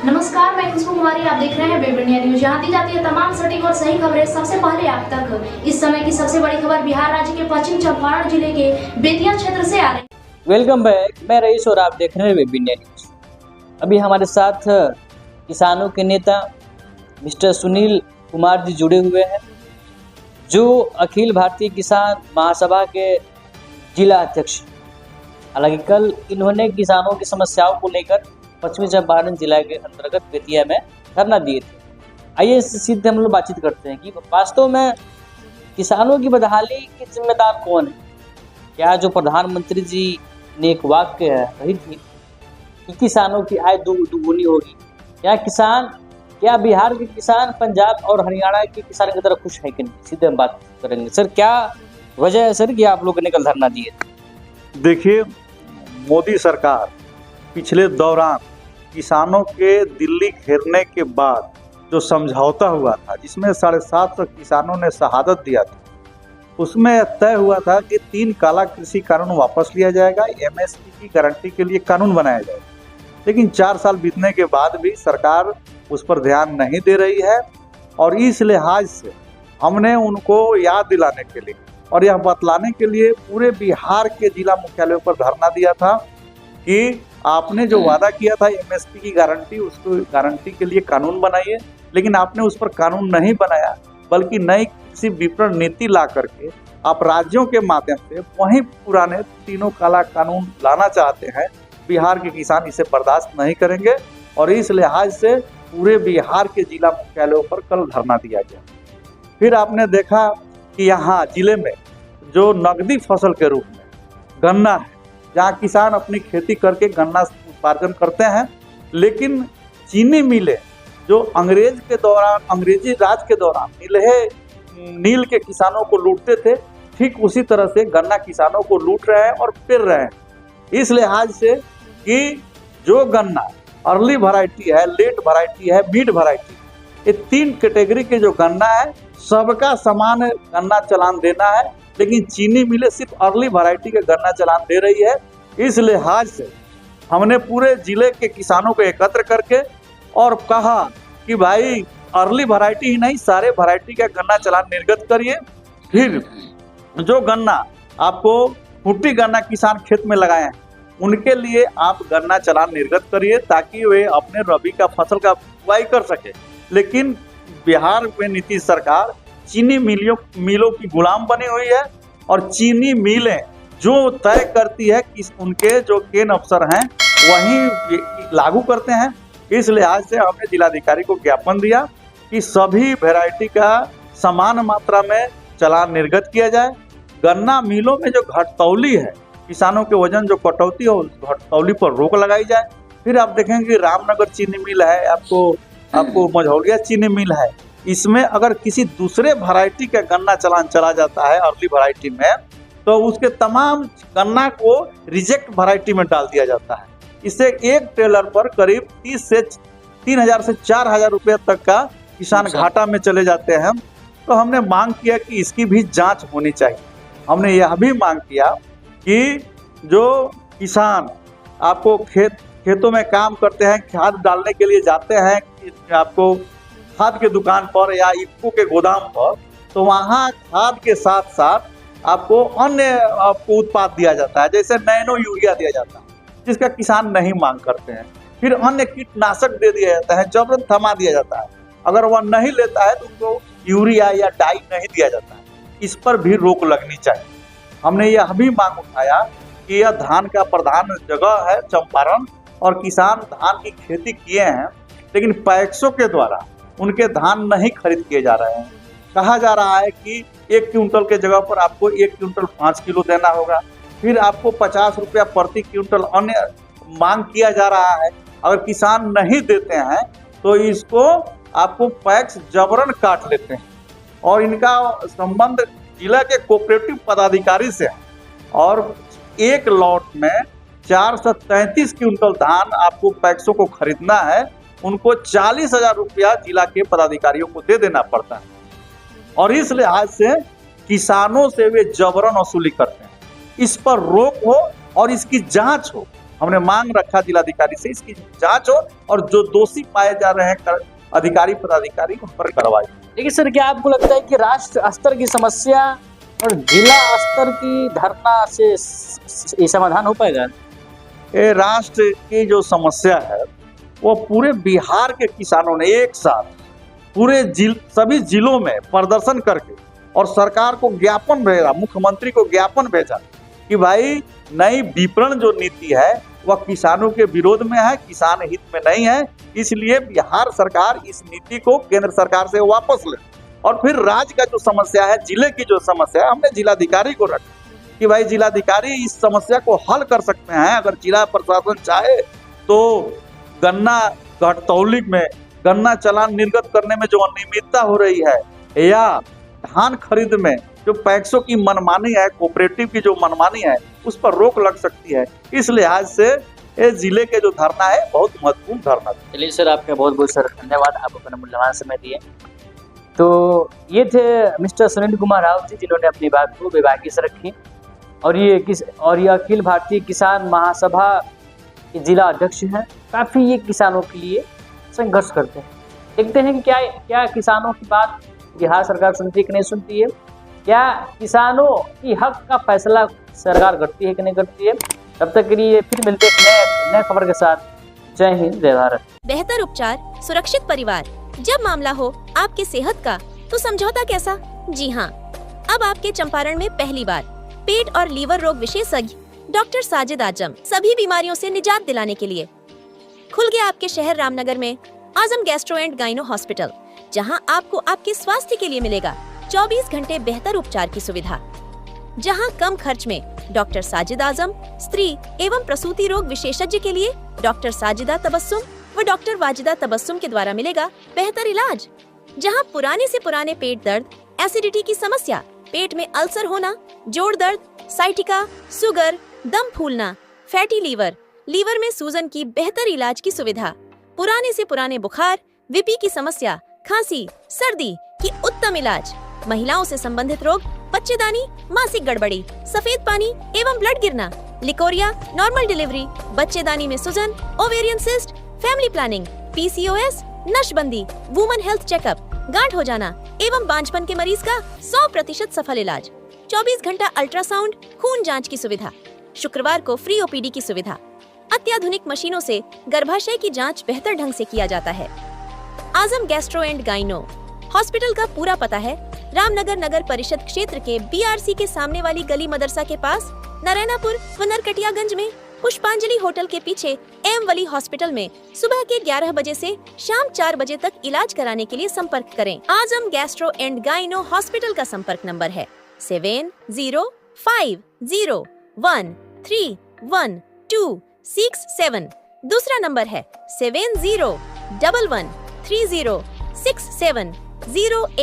नमस्कार, मैं खुशबू कुमारी। आप देख रहे हैं वेब इंडिया न्यूज। यहाँ दी जाती है तमाम सटीक और सही खबरें सबसे पहले आप तक। इस समय की सबसे बड़ी खबर बिहार राज्य के पश्चिम चंपारण जिले के बेतिया क्षेत्र से आ रही है। वेलकम बैक, मैं रईस और आप देख रहे हैं वेब इंडिया न्यूज। अभी हमारे साथ किसानों के नेता मिस्टर सुनील कुमार जी जुड़े हुए हैं, जो अखिल भारतीय किसान महासभा के जिला अध्यक्ष। हालांकि कल इन्होंने किसानों की समस्याओं को लेकर पश्चिमी चंपारण जिला के अंतर्गत बेतिया में धरना दिए थे। आइए इससे सीधे हम लोग बातचीत करते हैं कि वास्तव में किसानों की बदहाली के जिम्मेदार कौन है। क्या जो प्रधानमंत्री जी ने एक वाक्य कही थी कि किसानों की आय दुगुनी होगी, क्या बिहार के किसान पंजाब और हरियाणा के किसान की तरह खुश है कि नहीं? सीधे हम बात करेंगे। सर, क्या वजह है सर कि आप लोगों ने कल धरना दिए थे? देखिए, मोदी सरकार पिछले दौरान किसानों के दिल्ली घेरने के बाद जो समझौता हुआ था, जिसमें 750 किसानों ने शहादत दिया था, उसमें तय हुआ था कि 3 काला कृषि कानून वापस लिया जाएगा, एमएसपी की गारंटी के लिए कानून बनाया जाएगा। लेकिन 4 साल बीतने के बाद भी सरकार उस पर ध्यान नहीं दे रही है, और इस लिहाज से हमने उनको याद दिलाने के लिए और यह बतलाने के लिए पूरे बिहार के जिला मुख्यालयों पर धरना दिया था कि आपने जो वादा किया था एमएसपी की गारंटी, उसको गारंटी के लिए कानून बनाइए, लेकिन आपने उस पर कानून नहीं बनाया, बल्कि नई कृषि विपणन नीति ला करके आप राज्यों के माध्यम से वही पुराने तीनों काला कानून लाना चाहते हैं। बिहार के किसान इसे बर्दाश्त नहीं करेंगे, और इस लिहाज से पूरे बिहार के जिला मुख्यालयों पर कल धरना दिया गया। फिर आपने देखा कि यहाँ जिले में जो नकदी फसल के रूप में गन्ना है, जहाँ किसान अपनी खेती करके गन्ना उपार्जन करते हैं, लेकिन चीनी मिलें जो अंग्रेजी राज के दौरान नील के किसानों को लूटते थे, ठीक उसी तरह से गन्ना किसानों को लूट रहे हैं और पेर रहे हैं। इस लिहाज से कि जो गन्ना अर्ली वैरायटी है, लेट वैरायटी है, मिड वैरायटी, ये 3 कैटेगरी के जो गन्ना है, सबका समान गन्ना चालान देना है, लेकिन चीनी मिलें सिर्फ अर्ली वैरायटी के गन्ना चालान दे रही है। इस लिहाज से हमने पूरे जिले के किसानों को एकत्र करके और कहा कि भाई अर्ली वैरायटी ही नहीं, सारे वैरायटी का गन्ना चालान निर्गत करिए। फिर जो गन्ना आपको फुट्टी गन्ना किसान खेत में लगाए हैं, उनके लिए आप गन्ना चालान निर्गत करिए, ताकि वे अपने रबी का फसल का बुआई कर सके। लेकिन बिहार में नीतीश सरकार चीनी मिलों की गुलाम बनी हुई है, और चीनी मिलें जो तय करती है कि उनके जो केन अफसर हैं वही लागू करते हैं। इस लिहाज से हमने जिलाधिकारी को ज्ञापन दिया कि सभी वैरायटी का समान मात्रा में चालान निर्गत किया जाए। गन्ना मिलों में जो घटतौली है, किसानों के वजन जो कटौती हो, उस घटतौली पर रोक लगाई जाए। फिर आप देखेंगे कि रामनगर चीनी मिल है, आपको मझौलिया चीनी मिल है, इसमें अगर किसी दूसरे वैरायटी का गन्ना चालान चला जाता है अर्ली वैरायटी में, तो उसके तमाम गन्ना को रिजेक्ट वैरायटी में डाल दिया जाता है। इससे एक ट्रेलर पर करीब 3,000 से 4,000 रुपये तक का किसान घाटा में चले जाते हैं। तो हमने मांग किया कि इसकी भी जांच होनी चाहिए। हमने यह भी मांग किया कि जो किसान आपको खेतों में काम करते हैं, खाद डालने के लिए जाते हैं, आपको खाद के दुकान पर या इफ्को के गोदाम पर, तो वहाँ खाद के साथ साथ आपको अन्य उत्पाद दिया जाता है, जैसे नैनो यूरिया दिया जाता है, जिसका किसान नहीं मांग करते हैं। फिर अन्य कीटनाशक दे दिया जाता है, जबरन थमा दिया जाता है। अगर वह नहीं लेता है तो उसको यूरिया या डाई नहीं दिया जाता है। इस पर भी रोक लगनी चाहिए। हमने यह भी मांग उठाया कि यह धान का प्रधान जगह है चंपारण, और किसान धान की खेती किए हैं, लेकिन पैक्सों के द्वारा उनके धान नहीं खरीद किए जा रहे हैं। कहा जा रहा है कि 1 क्विंटल के जगह पर आपको 1 क्विंटल 5 किलो देना होगा। फिर आपको 50 रुपया प्रति क्विंटल अन्य मांग किया जा रहा है। अगर किसान नहीं देते हैं तो इसको आपको पैक्स जबरन काट लेते हैं, और इनका संबंध जिला के कोऑपरेटिव पदाधिकारी से है। और एक लॉट में 433 क्विंटल धान आपको पैक्सों को खरीदना है, उनको 40,000 रुपया जिला के पदाधिकारियों को दे देना पड़ता है, और इस लिहाज से किसानों से वे जबरन वसूली करते हैं। इस पर रोक हो और इसकी जांच हो। हमने मांग रखा जिलाधिकारी से इसकी जांच हो और जो दोषी पाए जा रहे हैं अधिकारी पदाधिकारी उन पर कार्रवाई। लेकिन सर, क्या आपको लगता है कि राष्ट्र स्तर की समस्या और जिला स्तर की धरना से ये समाधान हो पाएगा? ये राष्ट्र की जो समस्या है वो पूरे बिहार के किसानों ने एक साथ पूरे सभी जिलों में प्रदर्शन करके और सरकार को ज्ञापन भेजा, मुख्यमंत्री को ज्ञापन भेजा कि भाई नई विपणन जो नीति है वह किसानों के विरोध में है, किसान हित में नहीं है, इसलिए बिहार सरकार इस नीति को केंद्र सरकार से वापस ले। और फिर राज्य का जो समस्या है, जिले की जो समस्या है, हमने जिलाधिकारी को रखा कि भाई जिलाधिकारी इस समस्या को हल कर सकते हैं। अगर जिला प्रशासन चाहे तो गन्ना घटतौली में गन्ना चालान निर्गत करने में जो अनियमितता हो रही है या धान खरीद में जो पैक्सों की मनमानी है, कोऑपरेटिव की जो मनमानी है, उस पर रोक लग सकती है। इस लिहाज से ये जिले के जो धरना है बहुत महत्वपूर्ण धरना है। चलिए सर, आपका बहुत बहुत सर धन्यवाद, आप अपना मूल्यवान समय दिए। तो ये थे मिस्टर सुनील कुमार राव जी, जिन्होंने अपनी बात को बेबाकी से रखी और ये अखिल भारतीय किसान महासभा के जिला अध्यक्ष हैं। काफ़ी ये किसानों के लिए संघर्ष करते हैं। देखते हैं कि क्या किसानों की बात बिहार सरकार सुनती है कि नहीं सुनती है, क्या किसानों की हक का फैसला सरकार करती है कि नहीं करती है। तब तक के लिए फिर मिलते हैं नए खबर के साथ। जय हिंद, जय भारत। बेहतर उपचार, सुरक्षित परिवार। जब मामला हो आपके सेहत का तो समझौता कैसा? जी हाँ, अब आपके चंपारण में पहली बार पेट और लीवर रोग विशेषज्ञ डॉक्टर साजिद आजम सभी बीमारियों से निजात दिलाने के लिए खुल गया आपके शहर रामनगर में आजम गैस्ट्रो एंड गाइनो हॉस्पिटल, जहां आपको आपके स्वास्थ्य के लिए मिलेगा 24 घंटे बेहतर उपचार की सुविधा, जहां कम खर्च में डॉक्टर साजिद आजम, स्त्री एवं प्रसूति रोग विशेषज्ञ के लिए डॉक्टर साजिदा तबस्सुम व डॉक्टर वाजिदा तबस्सुम के द्वारा मिलेगा बेहतर इलाज, जहां पुराने से पुराने पेट दर्द, एसिडिटी की समस्या, पेट में अल्सर होना, जोड़ दर्द, साइटिका, शुगर, दम फूलना, फैटी लीवर में सूजन की बेहतर इलाज की सुविधा, पुराने से पुराने बुखार, विपी की समस्या, खांसी, सर्दी की उत्तम इलाज, महिलाओं से संबंधित रोग, बच्चेदानी, मासिक गड़बड़ी, सफेद पानी एवं ब्लड गिरना, लिकोरिया, नॉर्मल डिलीवरी, बच्चेदानी में सूजन, ovarian cyst, family planning, PCOS, नशबंदी, वुमन हेल्थ चेकअप, गांठ हो जाना एवं बांझपन के मरीज का 100% सफल इलाज, 24 घंटा अल्ट्रासाउंड, खून जांच की सुविधा, शुक्रवार को फ्री ओपीडी की सुविधा, अत्याधुनिक मशीनों से गर्भाशय की जांच बेहतर ढंग से किया जाता है। आजम गैस्ट्रो एंड गाइनो हॉस्पिटल का पूरा पता है रामनगर नगर परिषद क्षेत्र के बीआरसी के सामने वाली गली मदरसा के पास, नारायणापुर व नरकटियागंज में पुष्पांजलि होटल के पीछे एम वली हॉस्पिटल में सुबह के 11 बजे से शाम 4 बजे तक इलाज कराने के लिए संपर्क करें। आजम गैस्ट्रो एंड गाइनो हॉस्पिटल का संपर्क नंबर है 7050131267। दूसरा नंबर है 7011306708।